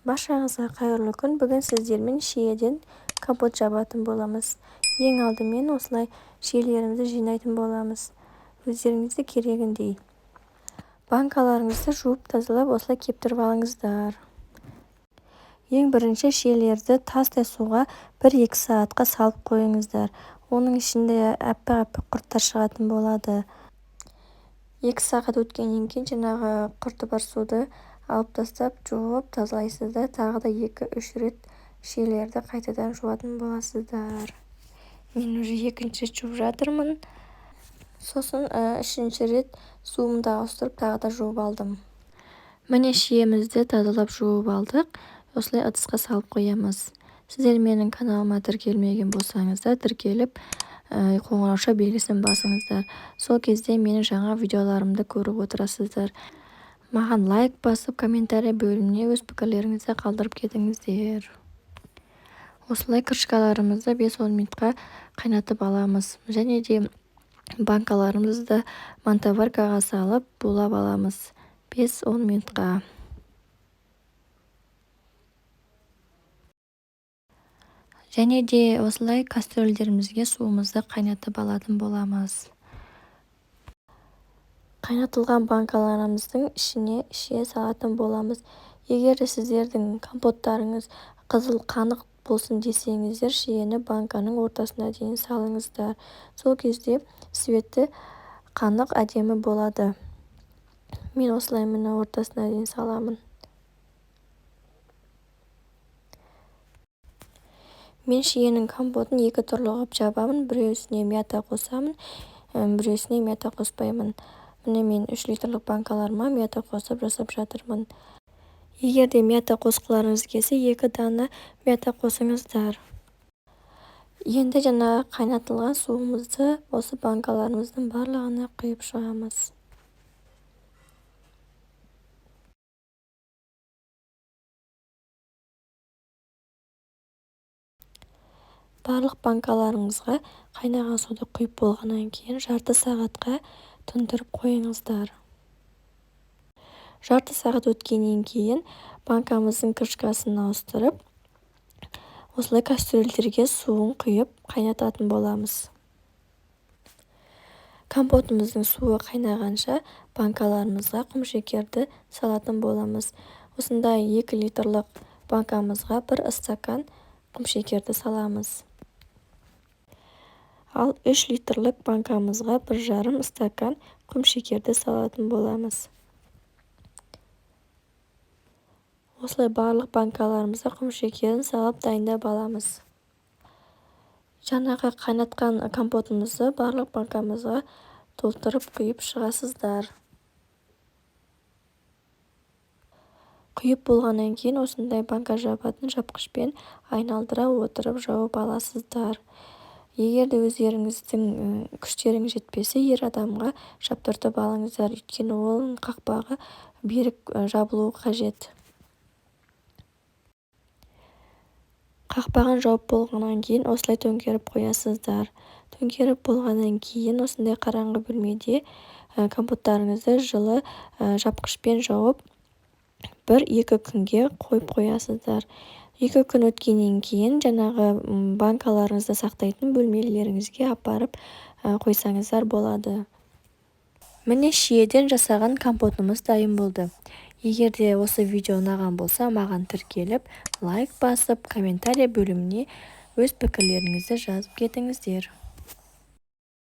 Баршаңызға қайырлы күн. Бүгін сіздермен шиеден компот жабатын боламыз. Ең алдымен осылай шиелерімізді жинайтын боламыз. Өздеріңізді керегіндей. Банкаларыңызды жуып тазалап осылай кептіріп алыңыздар. Ең бірінші шиелерді тастай суға 1-2 сағатқа салып қойыңыздар. Оның ішінде әппақ құрттар шығатын болады. 2 сағат өткеннен кейін жаңағы құрты бар суды алып тастап жуып тазалайсыздар. Тағы да 2-3 рет шиелерді қайтадан жуатын боласыздар. Мен уже екінші рет жуып жатырмын. Сосын 3-ші рет суымды ауыстырып тағы да жуып алдым. Міне шиемізді тазалап жуып алдық. Осылай ыдысқа салып қоямыз. Сіздер менің каналыма тіркелмеген болсаңыздар, тіркеліп қоңырауша белгісін басыңыздар. Сол кезде менің жаңа видеоларымды көріп отырасыздар. Маған лайк басып, комментарий бөліміне өз пікірлеріңізді қалдырып кетіңіздер. Осылай крышкаларымызды 5-10 минутқа қайнатып аламыз. Және де банкаларымызды мантоваркаға салып булап аламыз 5-10 минутқа. Және де осылай кастрөлдерімізге суымызды қайнатып алатын боламыз. Қайнатылған банкаларымыздың ішіне шие салатын боламыз. Егер сіздердің компоттарыңыз қызыл қанық болсын десеңіздер, шиені банканың ортасына дейін салыңыздар. Сол кезде светі қанық әдемі болады. Мен осылай міне ортасына дейін саламын. Мен шиенің компотын 2 түрлі қылып жабамын. Біреусіне мята қосамын, біреусіне мята қоспаймын. Міне мен 3 литрлік банкаларыма мята қосып жасап жатырмын. Егер де мята қосқыларыңыз келсе, 2 дана мята қосыңыздар. Енді жаңа қайнатылған суымызды осы банкаларымыздың барлығына құйып шығамыз. Барлық банкаларыңызға қайнаған суды құйып болғаннан кейін жарты сағатқа тұндырып қойыңыздар. Жарты сағат өткеннен кейін банкамыздың крышкасын ауыстырып, осылай кастрөлдерге суын құйып қайнататын боламыз. Компотымыздың суы қайнағанша банкаларымызға құмшекерді салатын боламыз. Осындай 2 литрлік банкамызға 1 стакан құмшекерді саламыз. Ал 3 литрлік банкамызға 1,5 стакан құмшекерді салатын боламыз. Осылай барлық банкаларымызға құмшекерін салып дайындап аламыз. Жаңағы қайнатқан компотымызды барлық банкамызға толтырып құйып шығасыздар. Құйып болғаннан кейін осындай банка жабатын жапқышпен айналдыра отырып жауып аласыздар. Егер де өздеріңіздің күштеріңіз жетпесе, ер адамға жаптыртып алыңыздар, өйткені оның қақпағы берік жабылуы қажет. Қақпағын жауып болғаннан кейін осылай төңкеріп қоясыздар. Төңкеріп болғаннан кейін осындай қараңғы бөлмеде компоттарыңызды жылы жапқышпен жауып 1-2 күнге қойып қоясыздар. 2 күн өткеннен кейін жаңағы банкаларыңызды сақтайтын бөлмелеріңізге апарып қойсаңыздар болады. Міне шиеден жасаған компотымыз дайын болды. Егер де осы видео ұнаған болса, маған тіркеліп, лайк басып, комментарий бөліміне өз пікірлеріңізді жазып кетіңіздер.